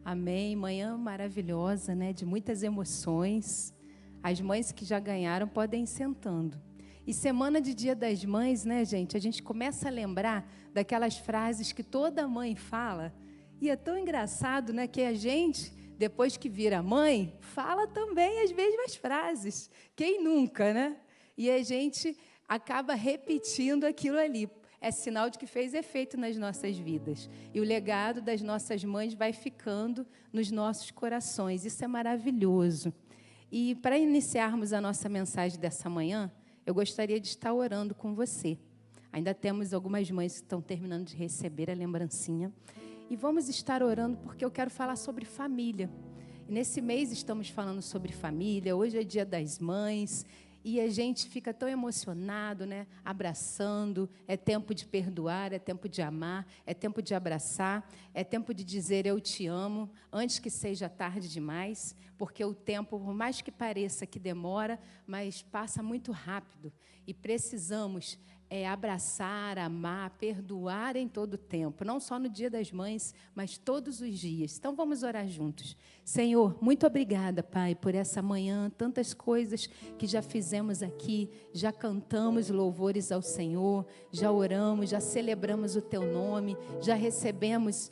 Amém. Manhã maravilhosa, né? De muitas emoções. As mães que já ganharam podem ir sentando. E semana de Dia das Mães, né, gente? A gente começa a lembrar daquelas frases que toda mãe fala. E é tão engraçado, né? Que a gente, depois que vira mãe, fala também as mesmas frases. Quem nunca, né? E a gente acaba repetindo aquilo ali. É sinal de que fez efeito nas nossas vidas. E o legado das nossas mães vai ficando nos nossos corações. Isso é maravilhoso. E para iniciarmos a nossa mensagem dessa manhã, eu gostaria de estar orando com você. Ainda temos algumas mães que estão terminando de receber a lembrancinha. E vamos estar orando porque eu quero falar sobre família. E nesse mês estamos falando sobre família. Hoje é Dia das Mães. E a gente fica tão emocionado, né? Abraçando, é tempo de perdoar, é tempo de amar, é tempo de abraçar, é tempo de dizer eu te amo, antes que seja tarde demais, porque o tempo, por mais que pareça que demora, mas passa muito rápido. E precisamos abraçar, amar, perdoar em todo o tempo, não só no Dia das Mães, mas todos os dias. Então, vamos orar juntos. Senhor, muito obrigada, Pai, por essa manhã, tantas coisas que já fizemos aqui, já cantamos louvores ao Senhor, já oramos, já celebramos o Teu nome, já recebemos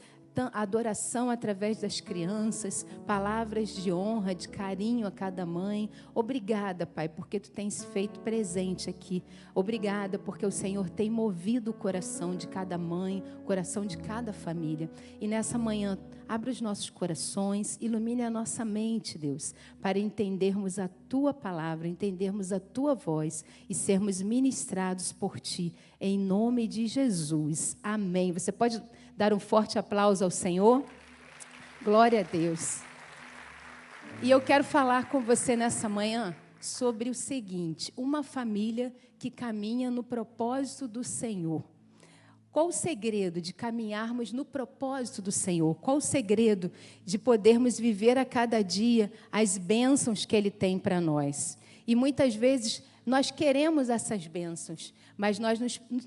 adoração através das crianças, palavras de honra, de carinho a cada mãe. Obrigada, Pai, porque Tu tens feito presente aqui. Obrigada porque o Senhor tem movido o coração de cada mãe, o coração de cada família. E nessa manhã, abre os nossos corações, ilumine a nossa mente, Deus, para entendermos a Tua palavra, entendermos a Tua voz e sermos ministrados por Ti, em nome de Jesus. Amém. Você pode dar um forte aplauso ao Senhor? Glória a Deus. E eu quero falar com você nessa manhã sobre o seguinte: uma família que caminha no propósito do Senhor. Qual o segredo de caminharmos no propósito do Senhor? Qual o segredo de podermos viver a cada dia as bênçãos que Ele tem para nós? E muitas vezes nós queremos essas bênçãos, mas nós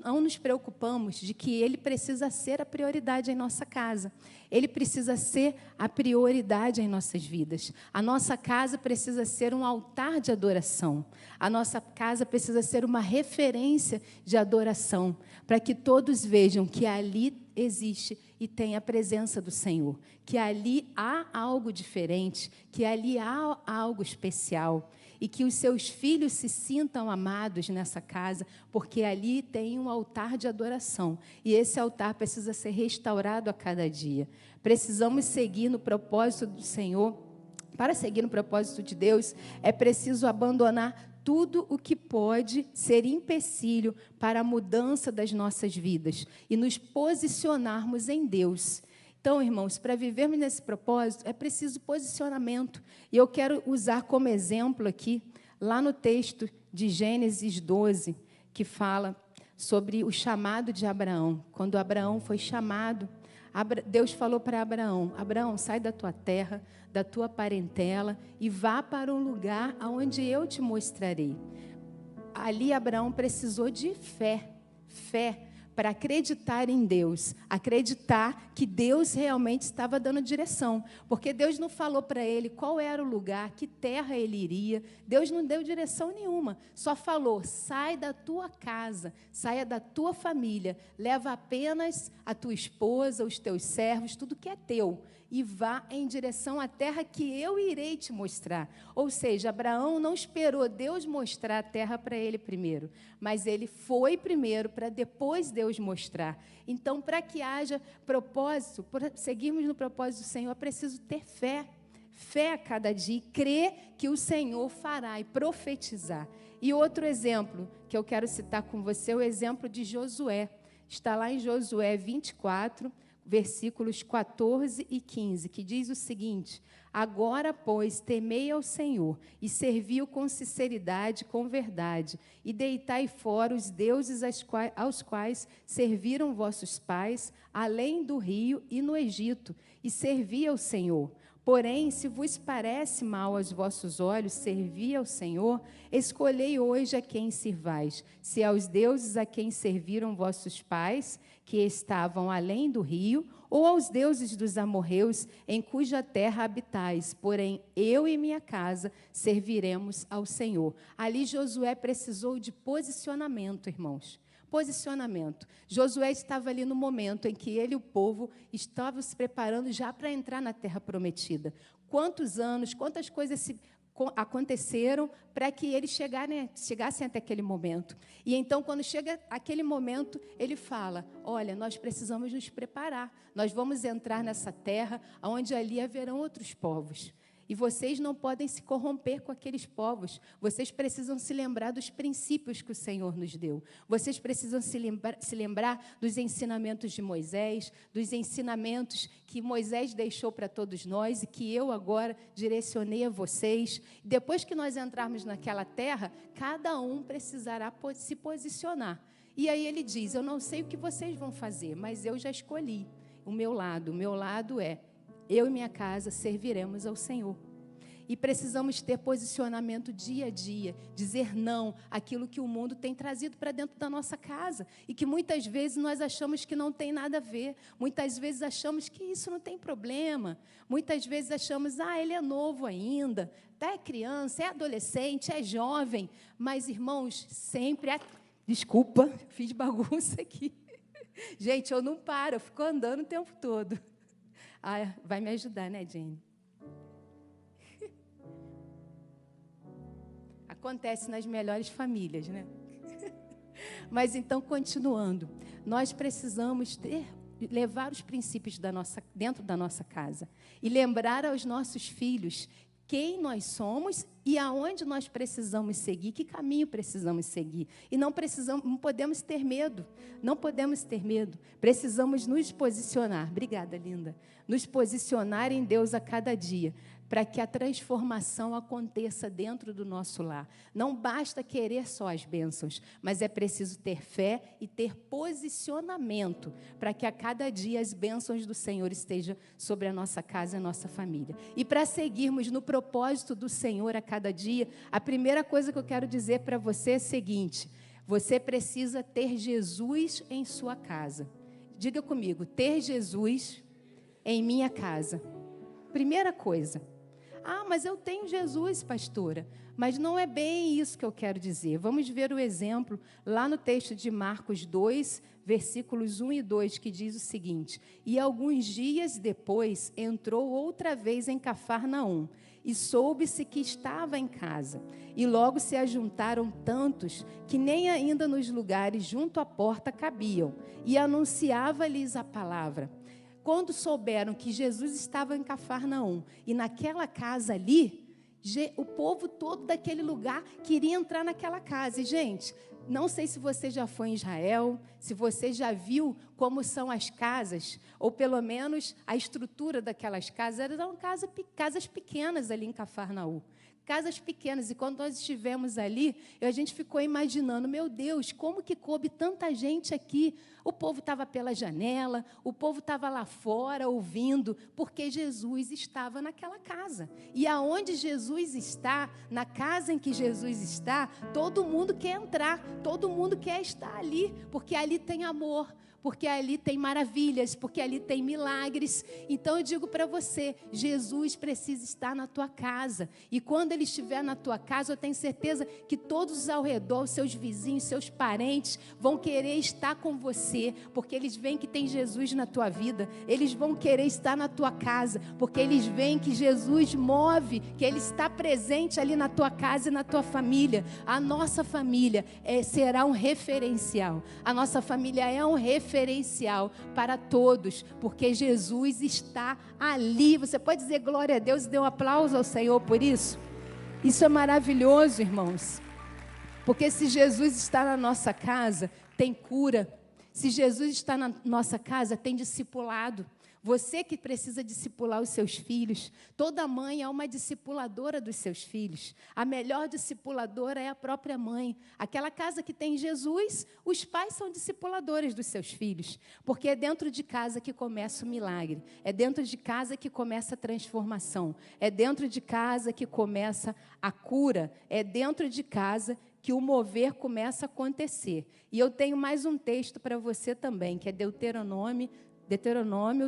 não nos preocupamos de que Ele precisa ser a prioridade em nossa casa. Ele precisa ser a prioridade em nossas vidas. A nossa casa precisa ser um altar de adoração. A nossa casa precisa ser uma referência de adoração, para que todos vejam que ali existe e tem a presença do Senhor, que ali há algo diferente, que ali há algo especial, e que os seus filhos se sintam amados nessa casa, porque ali tem um altar de adoração, e esse altar precisa ser restaurado a cada dia. Precisamos seguir no propósito do Senhor. Para seguir no propósito de Deus, é preciso abandonar tudo o que pode ser empecilho para a mudança das nossas vidas e nos posicionarmos em Deus. Então, irmãos, para vivermos nesse propósito, é preciso posicionamento. E eu quero usar como exemplo aqui, lá no texto de Gênesis 12, que fala sobre o chamado de Abraão. Quando Abraão foi chamado, Deus falou para Abraão: Abraão, sai da tua terra, da tua parentela e vá para um lugar onde eu te mostrarei. Ali Abraão precisou de fé para acreditar em Deus, acreditar que Deus realmente estava dando direção, porque Deus não falou para ele qual era o lugar, que terra ele iria, Deus não deu direção nenhuma, só falou: sai da tua casa, saia da tua família, leva apenas a tua esposa, os teus servos, tudo que é teu, e vá em direção à terra que eu irei te mostrar. Ou seja, Abraão não esperou Deus mostrar a terra para ele primeiro, mas ele foi primeiro para depois Deus mostrar. Então, para que haja propósito, para seguirmos no propósito do Senhor, é preciso ter fé a cada dia, e crer que o Senhor fará, e profetizar. E outro exemplo que eu quero citar com você é o exemplo de Josué. Está lá em Josué 24, versículos 14 e 15, que diz o seguinte: agora, pois, temei ao Senhor e servi-o com sinceridade, com verdade, e deitai fora os deuses aos quais serviram vossos pais, além do rio e no Egito, e servi ao Senhor. Porém, se vos parece mal aos vossos olhos servir ao Senhor, escolhei hoje a quem sirvais, se aos deuses a quem serviram vossos pais, que estavam além do rio, ou aos deuses dos amorreus, em cuja terra habitais. Porém, eu e minha casa serviremos ao Senhor. Ali Josué precisou de posicionamento, irmãos. Posicionamento. Josué estava ali no momento em que ele e o povo estavam se preparando já para entrar na terra prometida. Quantos anos, quantas coisas aconteceram para que eles chegassem até aquele momento. E então, quando chega aquele momento, ele fala, olha, nós precisamos nos preparar. Nós vamos entrar nessa terra, onde ali haverão outros povos. E vocês não podem se corromper com aqueles povos. Vocês precisam se lembrar dos princípios que o Senhor nos deu. Vocês precisam se lembrar dos ensinamentos de Moisés, dos ensinamentos que Moisés deixou para todos nós e que eu agora direcionei a vocês. Depois que nós entrarmos naquela terra, cada um precisará se posicionar. E aí ele diz, eu não sei o que vocês vão fazer, mas eu já escolhi o meu lado é, eu e minha casa serviremos ao Senhor. E precisamos ter posicionamento dia a dia, dizer não àquilo que o mundo tem trazido para dentro da nossa casa. E que muitas vezes nós achamos que não tem nada a ver. Muitas vezes achamos que isso não tem problema. Muitas vezes achamos, ele é novo ainda, é criança, é adolescente, é jovem. Mas, irmãos, sempre é... Desculpa, fiz bagunça aqui. Gente, eu não paro, eu fico andando o tempo todo. Vai me ajudar, né, Jane? Acontece nas melhores famílias, né? Mas então, continuando, nós precisamos levar os princípios dentro da nossa casa e lembrar aos nossos filhos quem nós somos e aonde nós precisamos seguir, que caminho precisamos seguir. E não podemos ter medo, não podemos ter medo. Precisamos nos posicionar, obrigada, linda, nos posicionar em Deus a cada dia, para que a transformação aconteça dentro do nosso lar. Não basta querer só as bênçãos, mas é preciso ter fé e ter posicionamento, para que a cada dia as bênçãos do Senhor estejam sobre a nossa casa e a nossa família. E para seguirmos no propósito do Senhor a cada dia, a primeira coisa que eu quero dizer para você é a seguinte: você precisa ter Jesus em sua casa. Diga comigo, ter Jesus em minha casa. Primeira coisa. Mas eu tenho Jesus, pastora. Mas não é bem isso que eu quero dizer. Vamos ver o exemplo lá no texto de Marcos 2, versículos 1 e 2, que diz o seguinte: E alguns dias depois entrou outra vez em Cafarnaum, e soube-se que estava em casa. E logo se ajuntaram tantos que nem ainda nos lugares junto à porta cabiam, e anunciava-lhes a palavra. Quando souberam que Jesus estava em Cafarnaum, e naquela casa ali, o povo todo daquele lugar queria entrar naquela casa. E, gente, não sei se você já foi em Israel, se você já viu como são as casas, ou pelo menos a estrutura daquelas casas. Eram casas pequenas ali em Cafarnaum. Casas pequenas, e quando nós estivemos ali, a gente ficou imaginando, meu Deus, como que coube tanta gente aqui? O povo estava pela janela, o povo estava lá fora ouvindo, porque Jesus estava naquela casa. E aonde Jesus está, na casa em que Jesus está, todo mundo quer entrar, todo mundo quer estar ali, porque ali tem amor, porque ali tem maravilhas, porque ali tem milagres. Então eu digo para você, Jesus precisa estar na tua casa. E quando Ele estiver na tua casa, eu tenho certeza que todos ao redor, seus vizinhos, seus parentes, vão querer estar com você, porque eles veem que tem Jesus na tua vida. Eles vão querer estar na tua casa, porque eles veem que Jesus move, que Ele está presente ali na tua casa e na tua família. A nossa família será um referencial. A nossa família é um referencial para todos, porque Jesus está ali. Você pode dizer glória a Deus e dar um aplauso ao Senhor por isso? Isso é maravilhoso, irmãos, porque se Jesus está na nossa casa, tem cura. Se Jesus está na nossa casa, tem discipulado. Você que precisa discipular os seus filhos, toda mãe é uma discipuladora dos seus filhos. A melhor discipuladora é a própria mãe. Aquela casa que tem Jesus, os pais são discipuladores dos seus filhos, porque é dentro de casa que começa o milagre, é dentro de casa que começa a transformação, é dentro de casa que começa a cura, é dentro de casa que o mover começa a acontecer. E eu tenho mais um texto para você também, que é Deuteronômio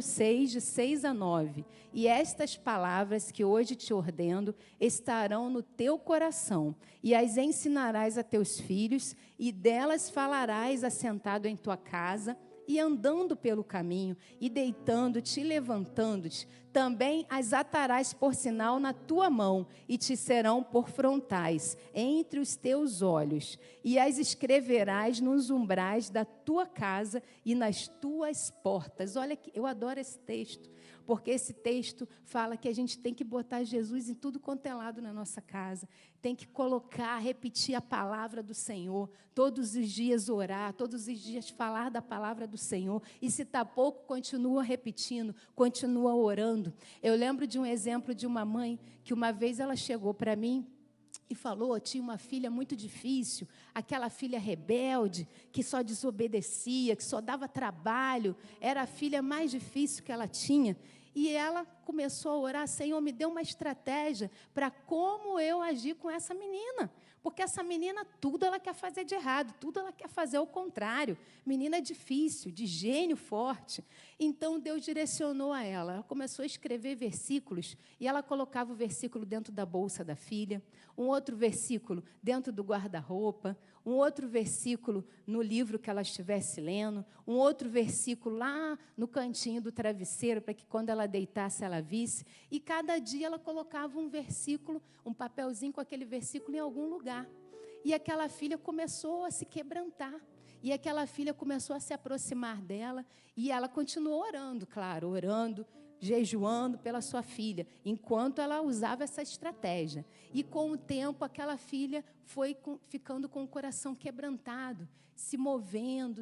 6, de 6 a 9. E estas palavras que hoje te ordeno estarão no teu coração, e as ensinarás a teus filhos, e delas falarás assentado em tua casa, e andando pelo caminho, e deitando-te e levantando-te, também as atarás por sinal na tua mão, e te serão por frontais, entre os teus olhos, e as escreverás nos umbrais da tua casa e nas tuas portas. Olha, eu adoro esse texto, porque esse texto fala que a gente tem que botar Jesus em tudo quanto é lado na nossa casa, tem que colocar, repetir a palavra do Senhor, todos os dias orar, todos os dias falar da palavra do Senhor, e se está pouco, continua repetindo, continua orando. Eu lembro de um exemplo de uma mãe, que uma vez ela chegou para mim e falou, tinha uma filha muito difícil, aquela filha rebelde, que só desobedecia, que só dava trabalho, era a filha mais difícil que ela tinha. E ela começou a orar, Senhor, me dê uma estratégia para como eu agir com essa menina. Porque essa menina, tudo ela quer fazer de errado, tudo ela quer fazer ao contrário. Menina difícil, de gênio forte. Então, Deus direcionou a ela. Ela começou a escrever versículos, e ela colocava o versículo dentro da bolsa da filha, um outro versículo dentro do guarda-roupa, um outro versículo no livro que ela estivesse lendo, um outro versículo lá no cantinho do travesseiro, para que quando ela deitasse, ela visse. E cada dia ela colocava um versículo, um papelzinho com aquele versículo em algum lugar. E aquela filha começou a se quebrantar. E aquela filha começou a se aproximar dela, e ela continuou orando, claro, orando, jejuando pela sua filha, enquanto ela usava essa estratégia. E com o tempo, aquela filha foi ficando com o coração quebrantado, se movendo,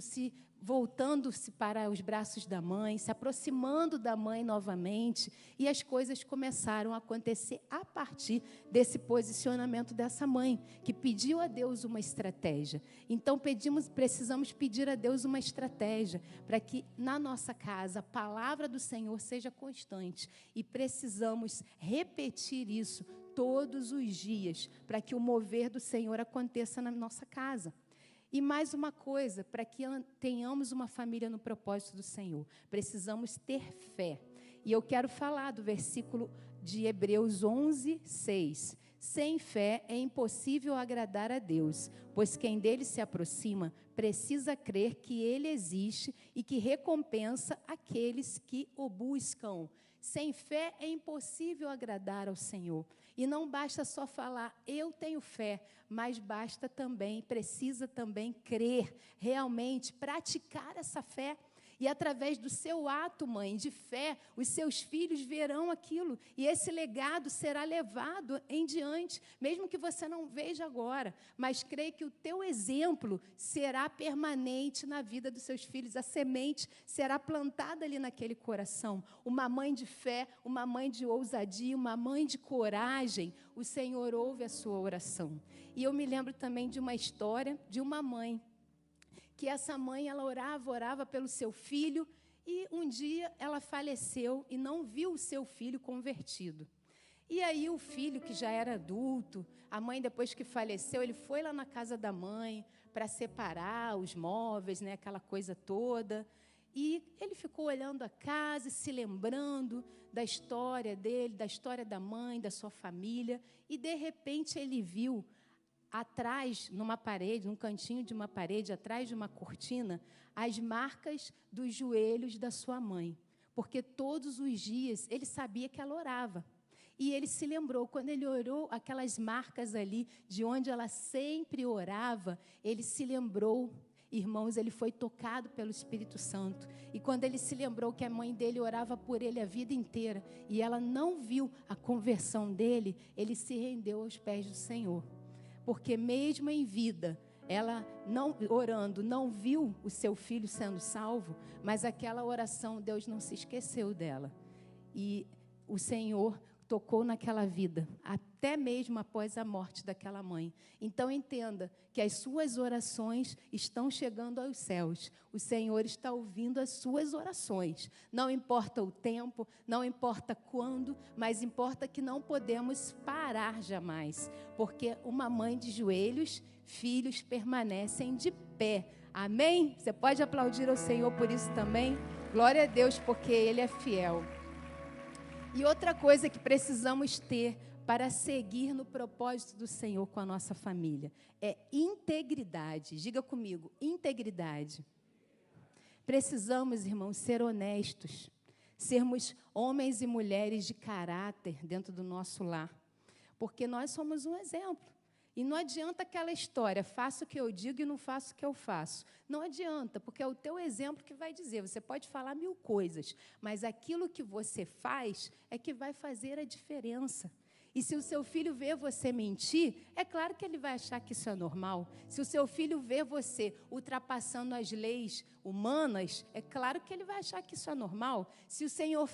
voltando-se para os braços da mãe, se aproximando da mãe novamente, e as coisas começaram a acontecer a partir desse posicionamento dessa mãe, que pediu a Deus uma estratégia. Então, precisamos pedir a Deus uma estratégia, para que na nossa casa a palavra do Senhor seja constante, e precisamos repetir isso todos os dias, para que o mover do Senhor aconteça na nossa casa. E mais uma coisa, para que tenhamos uma família no propósito do Senhor, precisamos ter fé. E eu quero falar do versículo de Hebreus 11, 6. Sem fé é impossível agradar a Deus, pois quem dele se aproxima precisa crer que ele existe e que recompensa aqueles que o buscam. Sem fé é impossível agradar ao Senhor. E não basta só falar, eu tenho fé, mas precisa também crer, realmente praticar essa fé. E através do seu ato, mãe, de fé, os seus filhos verão aquilo. E esse legado será levado em diante, mesmo que você não veja agora. Mas creio que o teu exemplo será permanente na vida dos seus filhos. A semente será plantada ali naquele coração. Uma mãe de fé, uma mãe de ousadia, uma mãe de coragem. O Senhor ouve a sua oração. E eu me lembro também de uma história de uma mãe, que essa mãe, ela orava pelo seu filho, e um dia ela faleceu e não viu o seu filho convertido. E aí o filho, que já era adulto, a mãe, depois que faleceu, ele foi lá na casa da mãe para separar os móveis, né, aquela coisa toda. E ele ficou olhando a casa e se lembrando da história dele, da história da mãe, da sua família. E, de repente, ele viu atrás, numa parede, num cantinho de uma parede, atrás de uma cortina, as marcas dos joelhos da sua mãe. Porque todos os dias ele sabia que ela orava. E ele se lembrou, quando ele orou, aquelas marcas ali, de onde ela sempre orava, ele se lembrou. Irmãos, ele foi tocado pelo Espírito Santo. E quando ele se lembrou que a mãe dele orava por ele a vida inteira, e ela não viu a conversão dele, ele se rendeu aos pés do Senhor. Porque mesmo em vida, ela não orando, não viu o seu filho sendo salvo, mas aquela oração, Deus não se esqueceu dela. E o Senhor tocou naquela vida, até mesmo após a morte daquela mãe. Então, entenda que as suas orações estão chegando aos céus. O Senhor está ouvindo as suas orações. Não importa o tempo, não importa quando, mas importa que não podemos parar jamais. Porque uma mãe de joelhos, filhos permanecem de pé. Amém? Você pode aplaudir ao Senhor por isso também? Glória a Deus, porque Ele é fiel. E outra coisa que precisamos ter para seguir no propósito do Senhor com a nossa família é integridade. Diga comigo, integridade. Precisamos, irmãos, ser honestos, sermos homens e mulheres de caráter dentro do nosso lar, porque nós somos um exemplo. E não adianta aquela história, faço o que eu digo e não faço o que eu faço. Não adianta, porque é o teu exemplo que vai dizer. Você pode falar 1000 coisas, mas aquilo que você faz é que vai fazer a diferença. E se o seu filho vê você mentir, é claro que ele vai achar que isso é normal. Se o seu filho vê você ultrapassando as leis humanas, é claro que ele vai achar que isso é normal. Se o seu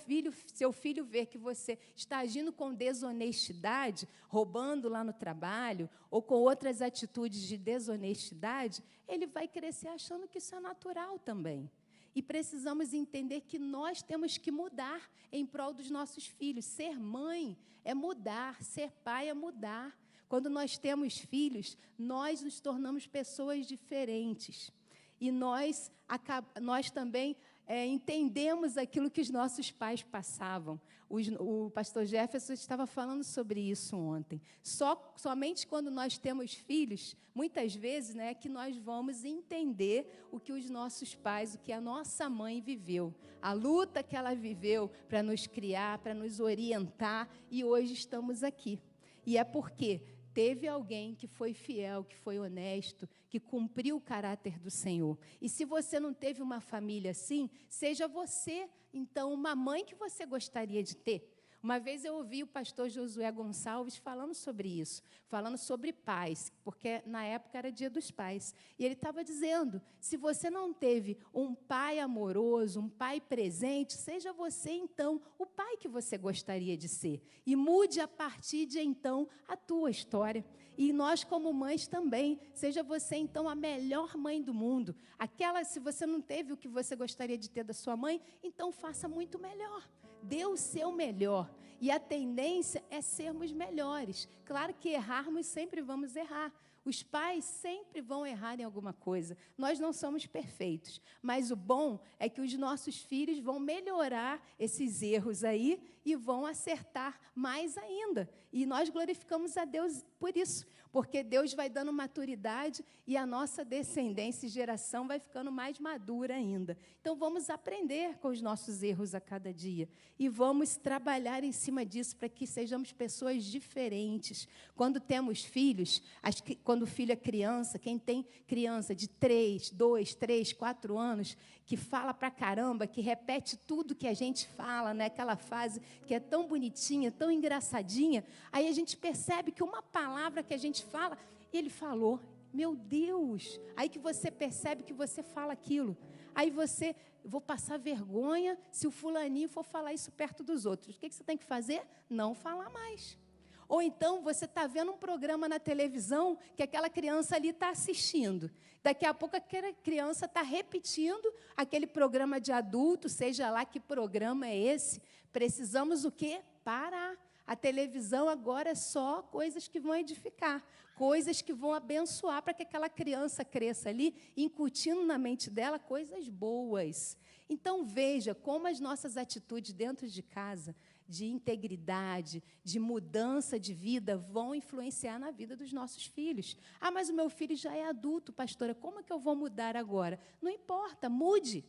filho ver que você está agindo com desonestidade, roubando lá no trabalho, ou com outras atitudes de desonestidade, ele vai crescer achando que isso é natural também. E precisamos entender que nós temos que mudar em prol dos nossos filhos. Ser mãe é mudar, ser pai é mudar. Quando nós temos filhos, nós nos tornamos pessoas diferentes. E nós também entendemos aquilo que os nossos pais passavam. O pastor Jefferson estava falando sobre isso ontem. Somente quando nós temos filhos, muitas vezes, né, que nós vamos entender o que os nossos pais, o que a nossa mãe viveu. A luta que ela viveu para nos criar, para nos orientar, e hoje estamos aqui. E é porque teve alguém que foi fiel, que foi honesto, que cumpriu o caráter do Senhor. E se você não teve uma família assim, seja você, então, uma mãe que você gostaria de ter. Uma vez eu ouvi o pastor Josué Gonçalves falando sobre isso, falando sobre pais, porque na época era Dia dos Pais. E ele estava dizendo, se você não teve um pai amoroso, um pai presente, seja você, então, o pai que você gostaria de ser. E mude a partir de, então, a tua história. E nós, como mães, também. Seja você, então, a melhor mãe do mundo. Se você não teve o que você gostaria de ter da sua mãe, então faça muito melhor. Dê o seu melhor. E a tendência é sermos melhores. Claro que errarmos, sempre vamos errar. Os pais sempre vão errar em alguma coisa. Nós não somos perfeitos. Mas o bom é que os nossos filhos vão melhorar esses erros aí e vão acertar mais ainda. E nós glorificamos a Deus por isso. Porque Deus vai dando maturidade e a nossa descendência e geração vai ficando mais madura ainda. Então, vamos aprender com os nossos erros a cada dia. E vamos trabalhar em cima disso para que sejamos pessoas diferentes. Quando temos filhos, quando o filho é criança, quem tem criança de 3, 2, 3, 4 anos, que fala pra caramba, que repete tudo que a gente fala, né? Aquela fase que é tão bonitinha, tão engraçadinha, aí a gente percebe que uma palavra que a gente fala, ele falou, meu Deus, aí que você percebe que você fala aquilo. Aí vou passar vergonha se o fulaninho for falar isso perto dos outros. O que você tem que fazer? Não falar mais. Ou então você está vendo um programa na televisão que aquela criança ali está assistindo. Daqui a pouco aquela criança está repetindo aquele programa de adulto, seja lá que programa é esse. Precisamos o quê? Parar. A televisão agora é só coisas que vão edificar, coisas que vão abençoar para que aquela criança cresça ali, incutindo na mente dela coisas boas. Então, veja como as nossas atitudes dentro de casa, de integridade, de mudança de vida, vão influenciar na vida dos nossos filhos. Ah, mas o meu filho já é adulto, pastora, como é que eu vou mudar agora? Não importa, mude.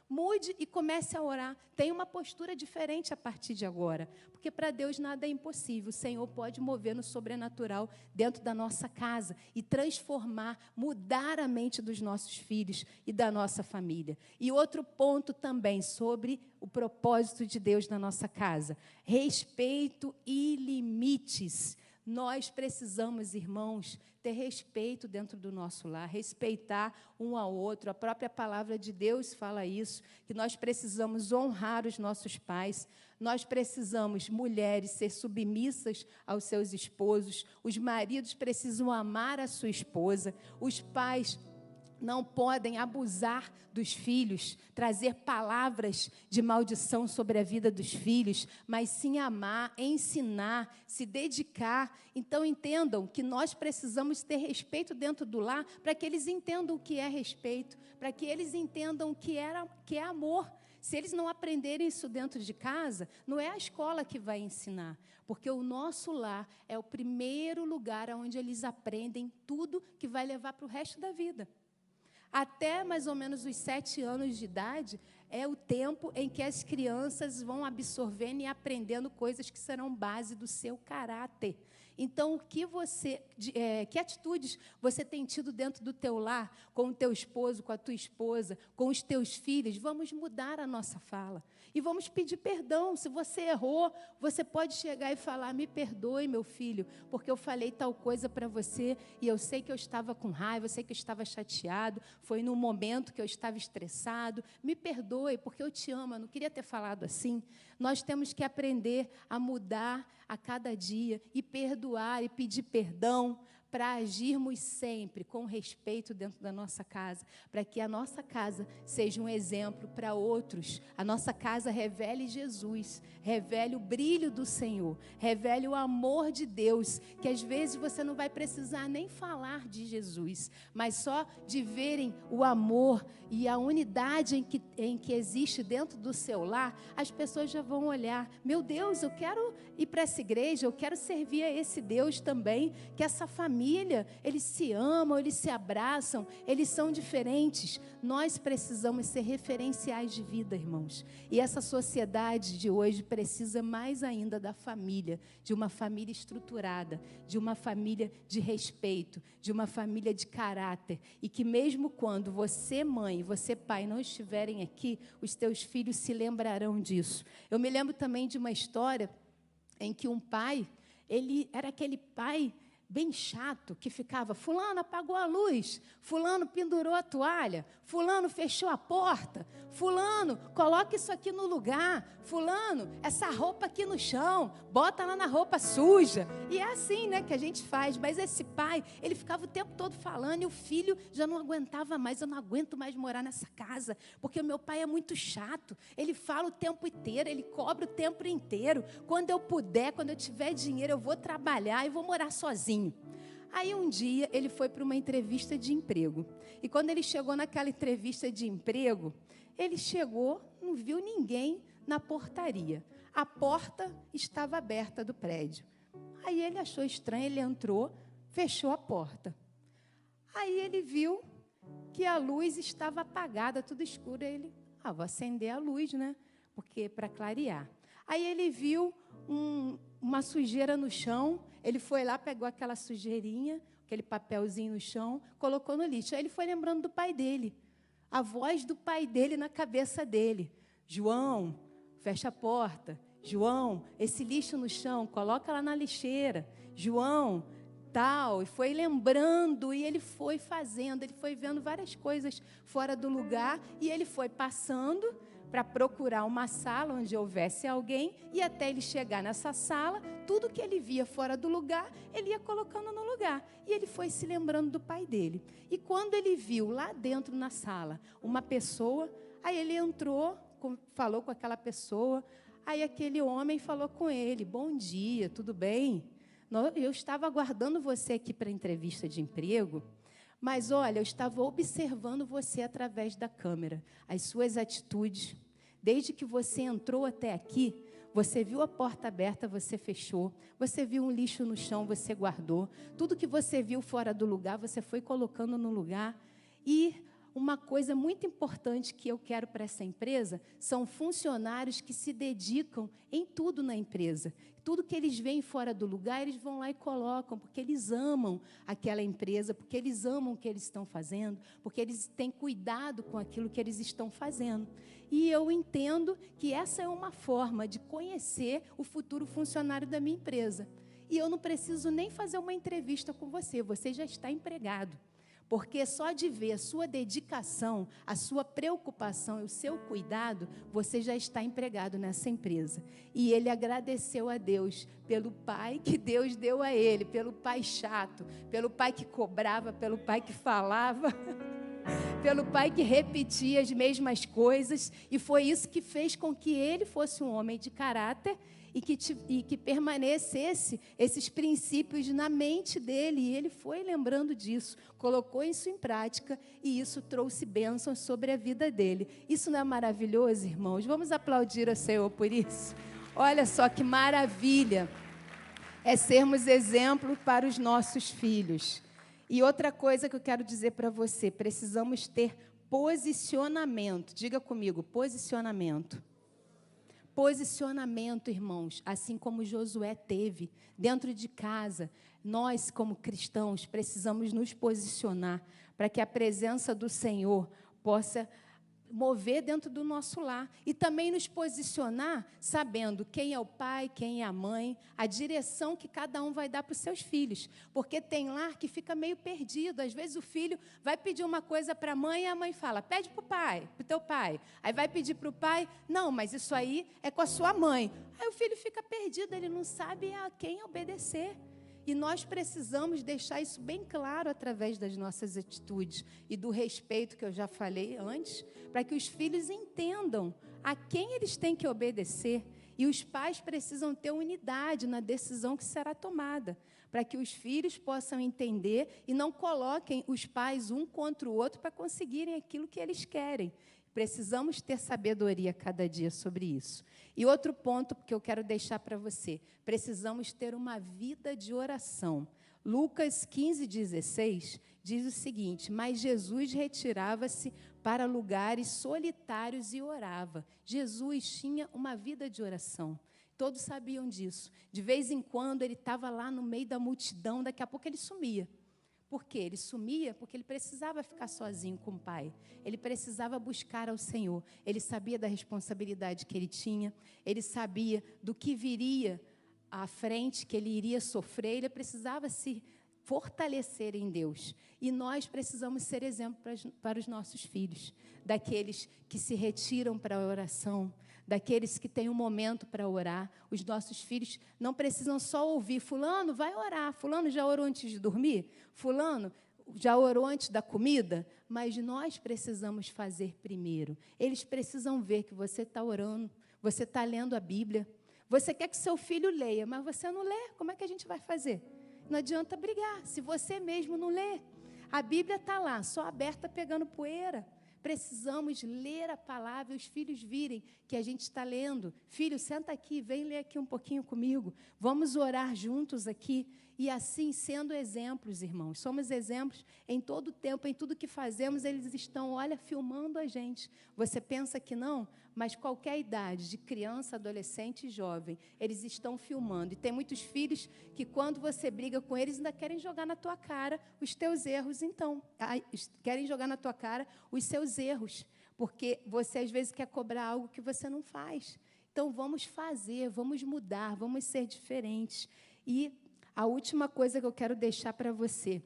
Mude e comece a orar. Tenha uma postura diferente a partir de agora. Porque para Deus nada é impossível. O Senhor pode mover no sobrenatural dentro da nossa casa e transformar, mudar a mente dos nossos filhos e da nossa família. E outro ponto também sobre o propósito de Deus na nossa casa. Respeito e limites. Nós precisamos, irmãos, ter respeito dentro do nosso lar, respeitar um ao outro. A própria palavra de Deus fala isso, que nós precisamos honrar os nossos pais. Nós precisamos, mulheres, ser submissas aos seus esposos. Os maridos precisam amar a sua esposa. Os pais não podem abusar dos filhos, trazer palavras de maldição sobre a vida dos filhos, mas sim amar, ensinar, se dedicar. Então, entendam que nós precisamos ter respeito dentro do lar para que eles entendam o que é respeito, para que eles entendam o que é amor. Se eles não aprenderem isso dentro de casa, não é a escola que vai ensinar, porque o nosso lar é o primeiro lugar onde eles aprendem tudo que vai levar para o resto da vida. Até mais ou menos os 7 anos de idade, é o tempo em que as crianças vão absorvendo e aprendendo coisas que serão base do seu caráter. Então, que atitudes você tem tido dentro do teu lar, com o teu esposo, com a tua esposa, com os teus filhos? Vamos mudar a nossa fala. E vamos pedir perdão. Se você errou, você pode chegar e falar: me perdoe, meu filho, porque eu falei tal coisa para você e eu sei que eu estava com raiva, eu sei que eu estava chateado, foi num momento que eu estava estressado. Me perdoe, porque eu te amo, eu não queria ter falado assim. Nós temos que aprender a mudar a cada dia e perdoar e pedir perdão para agirmos sempre com respeito dentro da nossa casa, para que a nossa casa seja um exemplo para outros. A nossa casa revele Jesus, revele o brilho do Senhor, revele o amor de Deus, que às vezes você não vai precisar nem falar de Jesus, mas só de verem o amor e a unidade em que existe dentro do seu lar, as pessoas já vão olhar: meu Deus, eu quero ir para essa igreja, eu quero servir a esse Deus também, que essa família, eles se amam, eles se abraçam, eles são diferentes. Nós precisamos ser referenciais de vida, irmãos. E essa sociedade de hoje precisa mais ainda da família, de uma família estruturada, de uma família de respeito, de uma família de caráter. E que mesmo quando você, mãe, e você, pai, não estiverem aqui, os teus filhos se lembrarão disso. Eu me lembro também de uma história em que um pai, ele era aquele pai bem chato, que ficava: fulano apagou a luz, fulano pendurou a toalha, fulano fechou a porta, fulano, coloca isso aqui no lugar, fulano, essa roupa aqui no chão, bota lá na roupa suja. E é assim, né, que a gente faz. Mas esse pai, ele ficava o tempo todo falando, e o filho já não aguentava mais: eu não aguento mais morar nessa casa, porque o meu pai é muito chato, ele fala o tempo inteiro, ele cobra o tempo inteiro. Quando eu puder, quando eu tiver dinheiro, eu vou trabalhar e vou morar sozinho. Aí um dia ele foi para uma entrevista de emprego. E quando ele chegou naquela entrevista de emprego, ele chegou, não viu ninguém na portaria. A porta estava aberta do prédio. Aí ele achou estranho, ele entrou, fechou a porta. Aí ele viu que a luz estava apagada, tudo escuro. Aí ele: vou acender a luz, né? Porque para clarear. Aí ele viu uma sujeira no chão. Ele foi lá, pegou aquela sujeirinha, aquele papelzinho no chão, colocou no lixo. Aí ele foi lembrando do pai dele, a voz do pai dele na cabeça dele: João, fecha a porta. João, esse lixo no chão, coloca lá na lixeira. João, tal. E foi lembrando, e ele foi fazendo, ele foi vendo várias coisas fora do lugar, e ele foi passando para procurar uma sala onde houvesse alguém, e até ele chegar nessa sala, tudo que ele via fora do lugar, ele ia colocando no lugar. E ele foi se lembrando do pai dele. E quando ele viu lá dentro na sala uma pessoa, aí ele entrou, falou com aquela pessoa, aí aquele homem falou com ele: bom dia, tudo bem? Eu estava aguardando você aqui para a entrevista de emprego, mas, olha, eu estava observando você através da câmera, as suas atitudes. Desde que você entrou até aqui, você viu a porta aberta, você fechou. Você viu um lixo no chão, você guardou. Tudo que você viu fora do lugar, você foi colocando no lugar. E uma coisa muito importante que eu quero para essa empresa são funcionários que se dedicam em tudo na empresa. Tudo que eles veem fora do lugar, eles vão lá e colocam, porque eles amam aquela empresa, porque eles amam o que eles estão fazendo, porque eles têm cuidado com aquilo que eles estão fazendo. E eu entendo que essa é uma forma de conhecer o futuro funcionário da minha empresa. E eu não preciso nem fazer uma entrevista com você, você já está empregado. Porque só de ver a sua dedicação, a sua preocupação e o seu cuidado, você já está empregado nessa empresa. E ele agradeceu a Deus pelo pai que Deus deu a ele, pelo pai chato, pelo pai que cobrava, pelo pai que falava, pelo pai que repetia as mesmas coisas. E foi isso que fez com que ele fosse um homem de caráter e que permanecesse esses princípios na mente dele. E ele foi lembrando disso, colocou isso em prática e isso trouxe bênçãos sobre a vida dele. Isso não é maravilhoso, irmãos? Vamos aplaudir ao Senhor por isso. Olha só que maravilha é sermos exemplo para os nossos filhos. E outra coisa que eu quero dizer para você, precisamos ter posicionamento. Diga comigo, posicionamento. Posicionamento, irmãos, assim como Josué teve dentro de casa. Nós, como cristãos, precisamos nos posicionar para que a presença do Senhor possa mover dentro do nosso lar. E também nos posicionar sabendo quem é o pai, quem é a mãe, a direção que cada um vai dar para os seus filhos. Porque tem lar que fica meio perdido. Às vezes o filho vai pedir uma coisa para a mãe e a mãe fala, pede para o pai, para o teu pai. Aí vai pedir para o pai, não, mas isso aí é com a sua mãe. Aí o filho fica perdido, ele não sabe a quem obedecer. E nós precisamos deixar isso bem claro através das nossas atitudes e do respeito que eu já falei antes, para que os filhos entendam a quem eles têm que obedecer. E os pais precisam ter unidade na decisão que será tomada, para que os filhos possam entender e não coloquem os pais um contra o outro para conseguirem aquilo que eles querem. Precisamos ter sabedoria cada dia sobre isso. E outro ponto que eu quero deixar para você, precisamos ter uma vida de oração. Lucas 15:16 diz o seguinte, mas Jesus retirava-se para lugares solitários e orava. Jesus tinha uma vida de oração. Todos sabiam disso. De vez em quando ele estava lá no meio da multidão, daqui a pouco ele sumia. Por quê? Ele sumia porque ele precisava ficar sozinho com o Pai. Ele precisava buscar ao Senhor. Ele sabia da responsabilidade que ele tinha. Ele sabia do que viria à frente, que ele iria sofrer. Ele precisava se fortalecer em Deus. E nós precisamos ser exemplo para os nossos filhos. Daqueles que se retiram para a oração, daqueles que têm um momento para orar. Os nossos filhos não precisam só ouvir, fulano vai orar, fulano já orou antes de dormir, fulano já orou antes da comida, mas nós precisamos fazer primeiro. Eles precisam ver que você está orando, você está lendo a Bíblia, você quer que seu filho leia, mas você não lê, como é que a gente vai fazer? Não adianta brigar, se você mesmo não lê. A Bíblia está lá, só aberta pegando poeira. Precisamos ler a palavra e os filhos virem que a gente está lendo. Filho, senta aqui, vem ler aqui um pouquinho comigo. Vamos orar juntos aqui. E assim, sendo exemplos, irmãos. Somos exemplos em todo o tempo, em tudo que fazemos, eles estão, olha, filmando a gente. Você pensa que não? Mas qualquer idade, de criança, adolescente e jovem, eles estão filmando. E tem muitos filhos que, quando você briga com eles, ainda querem jogar na tua cara os teus erros, então. Querem jogar na tua cara os seus erros. Porque você, às vezes, quer cobrar algo que você não faz. Então, vamos fazer, vamos mudar, vamos ser diferentes. E a última coisa que eu quero deixar para você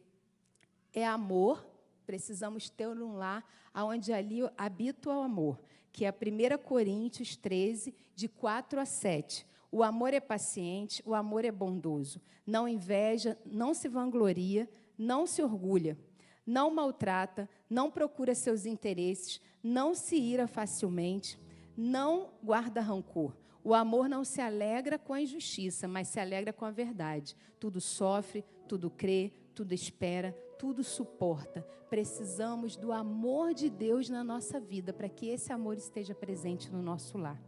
é amor. Precisamos ter um lar onde ali habita o amor, que é 1 Coríntios 13, de 4 a 7. O amor é paciente, o amor é bondoso, não inveja, não se vangloria, não se orgulha, não maltrata, não procura seus interesses, não se ira facilmente, não guarda rancor. O amor não se alegra com a injustiça, mas se alegra com a verdade. Tudo sofre, tudo crê, tudo espera, tudo suporta. Precisamos do amor de Deus na nossa vida, para que esse amor esteja presente no nosso lar.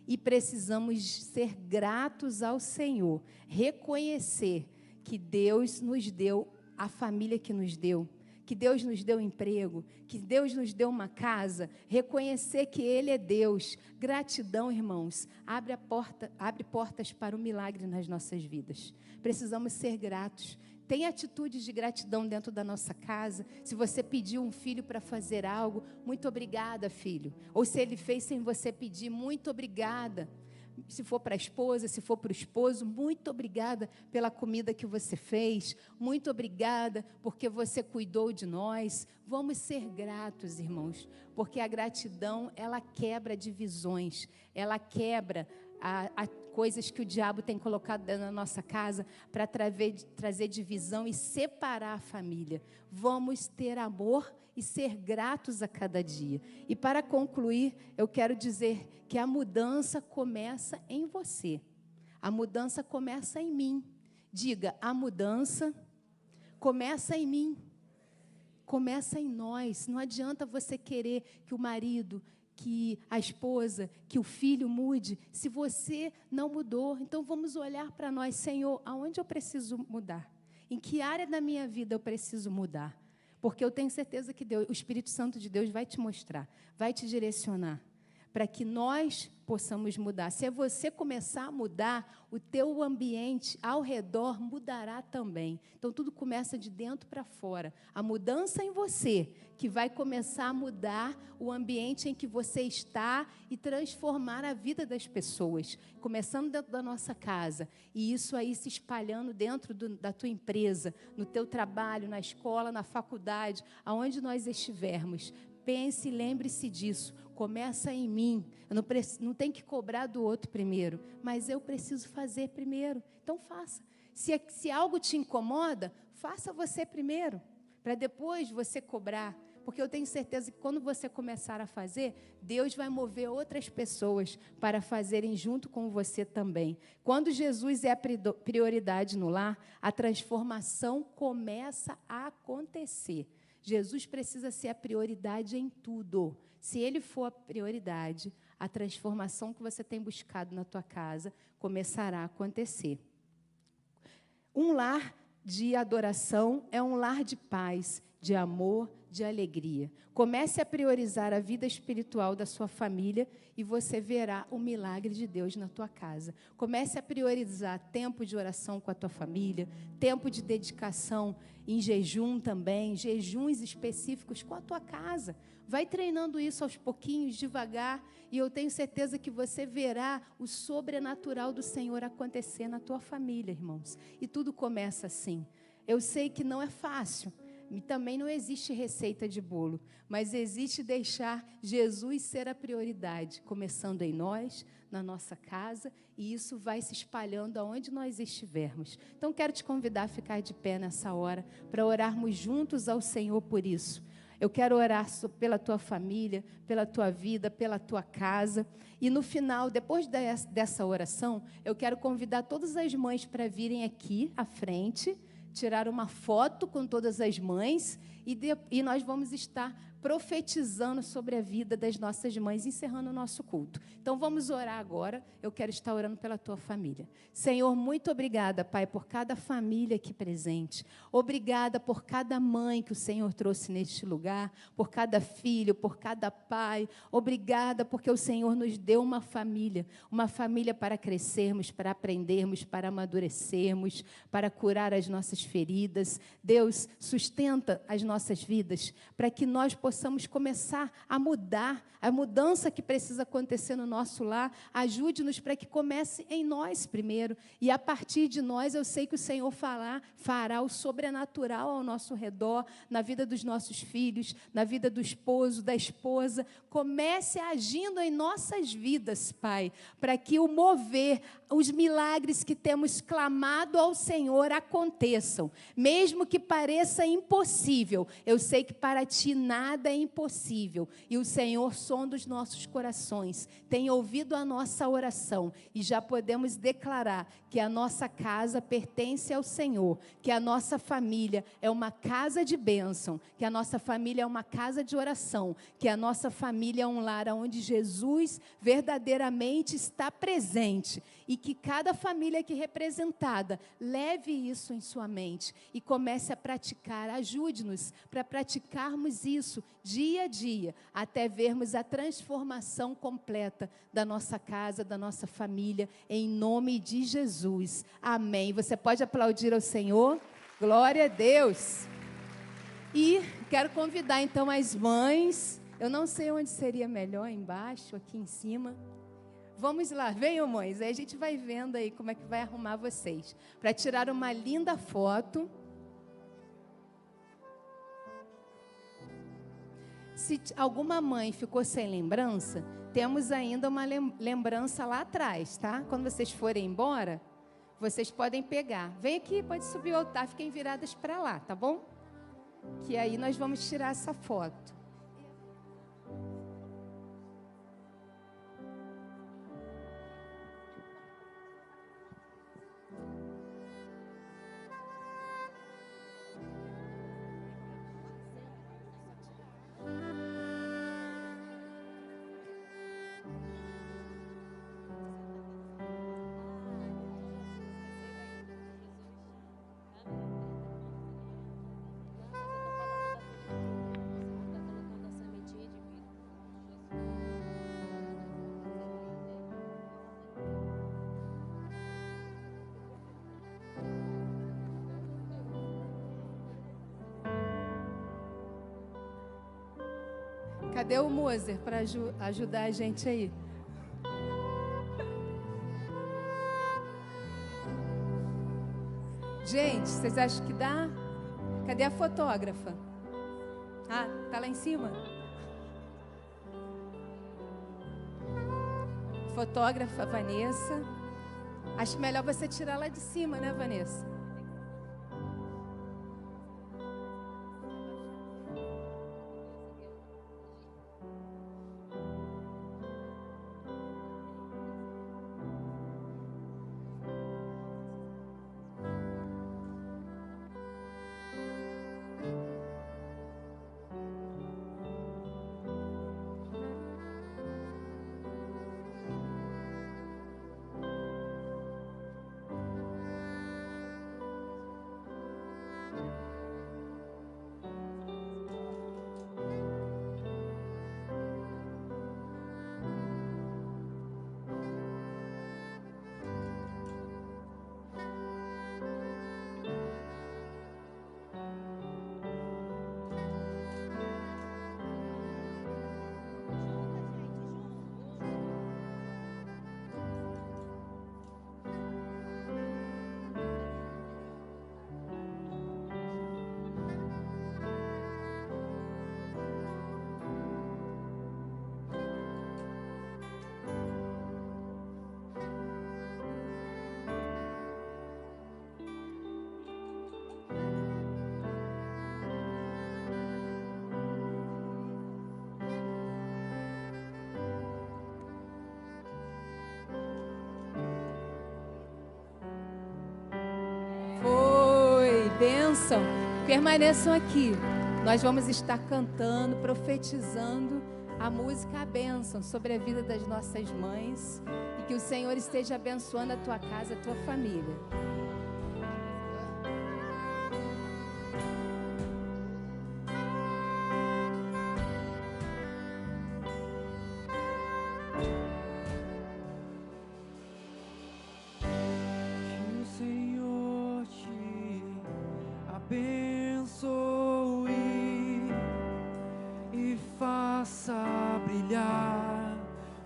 E precisamos ser gratos ao Senhor, reconhecer que Deus nos deu a família que nos deu, que Deus nos deu emprego, que Deus nos deu uma casa, reconhecer que Ele é Deus. Gratidão, irmãos, abre portas para o milagre nas nossas vidas. Precisamos ser gratos. Tem atitudes de gratidão dentro da nossa casa. Se você pediu um filho para fazer algo, muito obrigada, filho. Ou se ele fez sem você pedir, muito obrigada. se for para a esposa, se for para o esposo, muito obrigada pela comida que você fez, muito obrigada porque você cuidou de nós. Vamos ser gratos, irmãos, porque a gratidão, ela quebra divisões, ela quebra coisas que o diabo tem colocado dentro da nossa casa para trazer divisão e separar a família. Vamos ter amor e ser gratos a cada dia. E para concluir, eu quero dizer que a mudança começa em você. A mudança começa em mim. Diga, a mudança começa em mim. Começa em nós. Não adianta você querer que o marido, que a esposa, que o filho mude, se você não mudou. Então, vamos olhar para nós. Senhor, aonde eu preciso mudar? Em que área da minha vida eu preciso mudar? Porque eu tenho certeza que Deus, o Espírito Santo de Deus vai te mostrar, vai te direcionar, para que nós possamos mudar. Se você começar a mudar, o teu ambiente ao redor mudará também. Então, tudo começa de dentro para fora. A mudança em você, que vai começar a mudar o ambiente em que você está e transformar a vida das pessoas. Começando dentro da nossa casa. E isso aí se espalhando dentro da tua empresa, no teu trabalho, na escola, na faculdade, aonde nós estivermos. Pense e lembre-se disso. Começa em mim. Eu não tenho que cobrar do outro primeiro, mas eu preciso fazer primeiro. Então, faça. Se algo te incomoda, faça você primeiro, para depois você cobrar. Porque eu tenho certeza que quando você começar a fazer, Deus vai mover outras pessoas para fazerem junto com você também. Quando Jesus é a prioridade no lar, a transformação começa a acontecer. Jesus precisa ser a prioridade em tudo. Se Ele for a prioridade, a transformação que você tem buscado na tua casa começará a acontecer. Um lar de adoração é um lar de paz, de amor, de alegria. Comece a priorizar a vida espiritual da sua família e você verá o milagre de Deus na tua casa. Comece a priorizar tempo de oração com a tua família, tempo de dedicação em jejum também, jejuns específicos com a tua casa. Vai treinando isso aos pouquinhos, devagar, e eu tenho certeza que você verá o sobrenatural do Senhor acontecer na tua família, irmãos. E tudo começa assim. Eu sei que não é fácil. E também não existe receita de bolo, mas existe deixar Jesus ser a prioridade, começando em nós, na nossa casa, e isso vai se espalhando aonde nós estivermos. Então, quero te convidar a ficar de pé nessa hora, para orarmos juntos ao Senhor por isso. Eu quero orar pela tua família, pela tua vida, pela tua casa. E no final, depois dessa oração, eu quero convidar todas as mães para virem aqui à frente, tirar uma foto com todas as mães e nós vamos estar profetizando sobre a vida das nossas mães, encerrando o nosso culto. Então, vamos orar agora. Eu quero estar orando pela tua família. Senhor, muito obrigada, Pai, por cada família aqui presente. Obrigada por cada mãe que o Senhor trouxe neste lugar, por cada filho, por cada pai. Obrigada porque o Senhor nos deu uma família para crescermos, para aprendermos, para amadurecermos, para curar as nossas feridas. Deus, sustenta as nossas vidas para que nós possamos começar a mudar, a mudança que precisa acontecer no nosso lar. Ajude-nos para que comece em nós primeiro, e a partir de nós eu sei que o Senhor fará o sobrenatural ao nosso redor, na vida dos nossos filhos, na vida do esposo, da esposa. Comece agindo em nossas vidas, Pai, para que o mover, os milagres que temos clamado ao Senhor aconteçam, mesmo que pareça impossível. Eu sei que para Ti nada é impossível, e o Senhor sonda os nossos corações, tem ouvido a nossa oração, e já podemos declarar que a nossa casa pertence ao Senhor, que a nossa família é uma casa de bênção, que a nossa família é uma casa de oração, que a nossa família é um lar onde Jesus verdadeiramente está presente, e que cada família aqui representada leve isso em sua mente e comece a praticar. Ajude-nos para praticarmos isso dia a dia, até vermos a transformação completa da nossa casa, da nossa família, em nome de Jesus. Amém. Você pode aplaudir ao Senhor? Glória a Deus. E quero convidar então as mães, eu não sei onde seria melhor, embaixo, aqui em cima, Vamos lá, venham, mães. Aí a gente vai vendo aí como é que vai arrumar vocês. Para tirar uma linda foto. Se alguma mãe ficou sem lembrança, temos ainda uma lembrança lá atrás, tá? Quando vocês forem embora, vocês podem pegar. Vem aqui, pode subir o altar, fiquem viradas para lá, tá bom? Que aí nós vamos tirar essa foto. Cadê o Moser para ajudar a gente aí? Gente, vocês acham que dá? Cadê a fotógrafa? Ah, tá lá em cima? Fotógrafa Vanessa. Acho melhor você tirar lá de cima, né, Vanessa? Bênção, permaneçam aqui. Nós vamos estar cantando, profetizando a música A Bênção sobre a vida das nossas mães e que o Senhor esteja abençoando a tua casa, a tua família.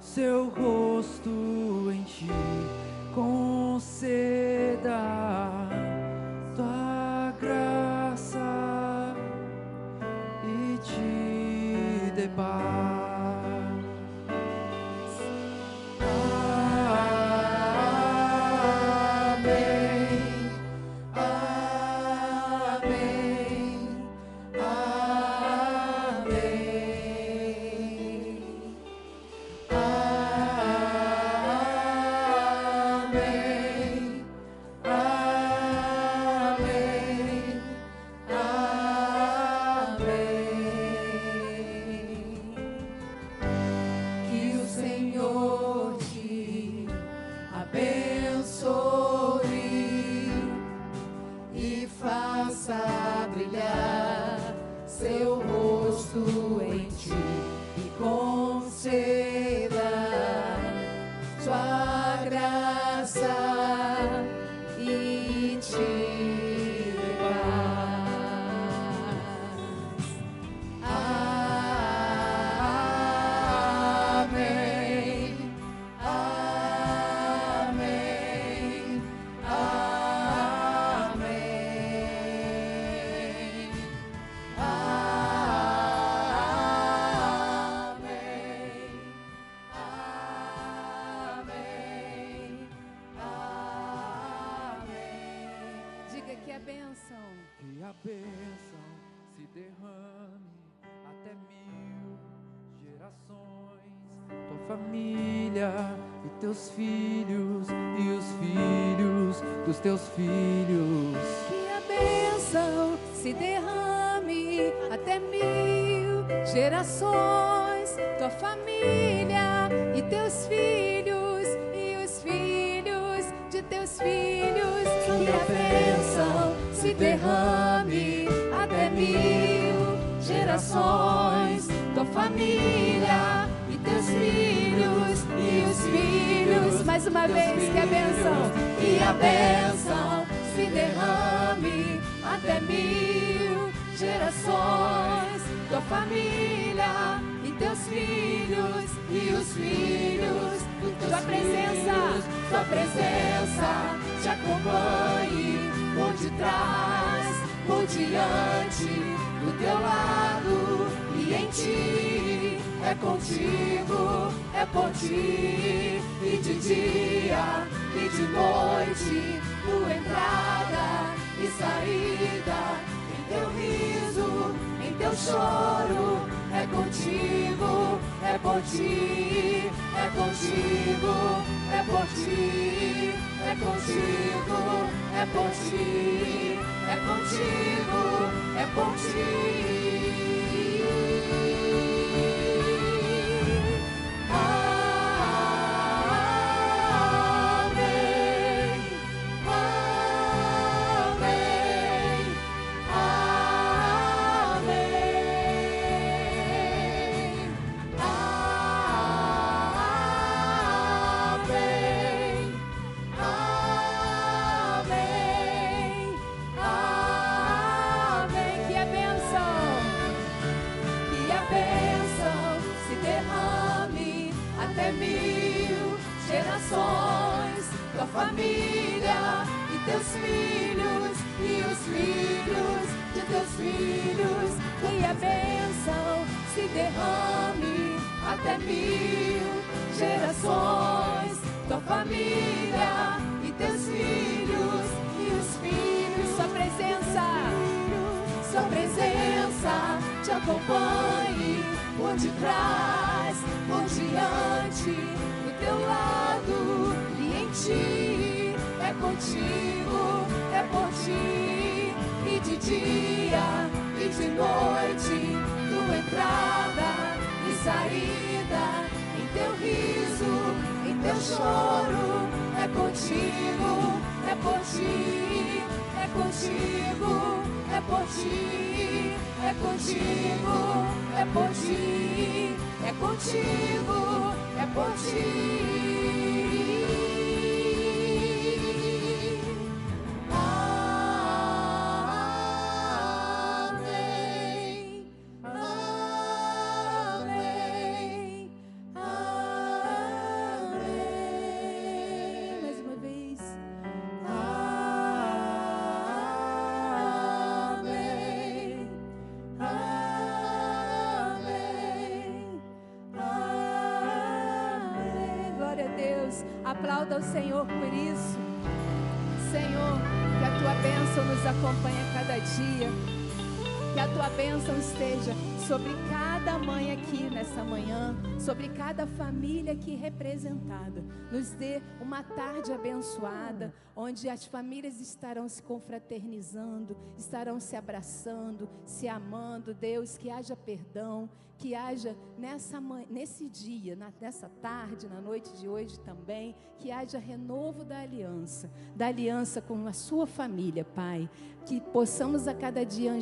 Seu rosto em ti conceda tua graça e te dê paz. a bênção. Que a bênção se derrame até 1000 gerações. Tua família e teus filhos e os filhos dos teus filhos. Que a bênção se derrame até 1000 gerações. Tua família e teus filhos e os filhos de teus filhos. Que a bênção se derrame até 1000 gerações. Tua família e teus filhos e os filhos. Mais uma vez, que a bênção se derrame até 1000 gerações. Tua família e teus filhos e os filhos. Tua presença te acompanhe por detrás, por diante, do teu lado e em ti. É contigo, é por ti, e de dia e de noite, tua entrada e saída, em teu riso, em teu choro. É contigo, é por ti, é contigo, é por ti, é contigo, é por ti, é contigo, é por ti. Tua família e teus filhos e os filhos de teus filhos. Que a bênção se derrame até 1000 gerações. Tua família e teus filhos e os filhos. Sua presença te acompanhe por detrás, por diante, do teu lado e em ti. É contigo, é por ti, e de dia e de noite, tua entrada e saída, em teu riso, em teu choro. É contigo, é por ti, é contigo, é por ti, é contigo, é por ti, é contigo, é por ti. Aplauda ao Senhor por isso. Senhor, que a tua bênção nos acompanhe a cada dia. Que a tua bênção esteja sobre cada mãe aqui nessa manhã, sobre cada família aqui representada. Nos dê uma tarde abençoada, onde as famílias estarão se confraternizando, estarão se abraçando, se amando. Deus, que haja perdão, que haja nesse dia, nessa tarde, na noite de hoje também, que haja renovo da aliança com a sua família, Pai. Que possamos a cada dia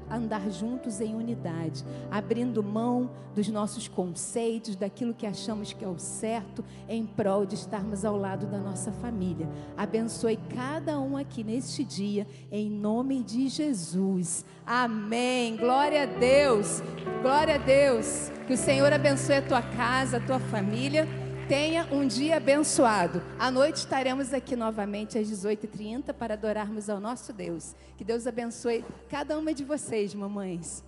andar juntos em unidade, abrindo mão dos nossos conceitos, daquilo que achamos que é o certo, em prol de estarmos ao lado da nossa família. Abençoe cada um aqui neste dia, em nome de Jesus. Amém. Glória a Deus. Glória a Deus. Que o Senhor abençoe a tua casa, a tua família. Tenha um dia abençoado. À noite estaremos aqui novamente às 18h30 para adorarmos ao nosso Deus. Que Deus abençoe cada uma de vocês, mamães.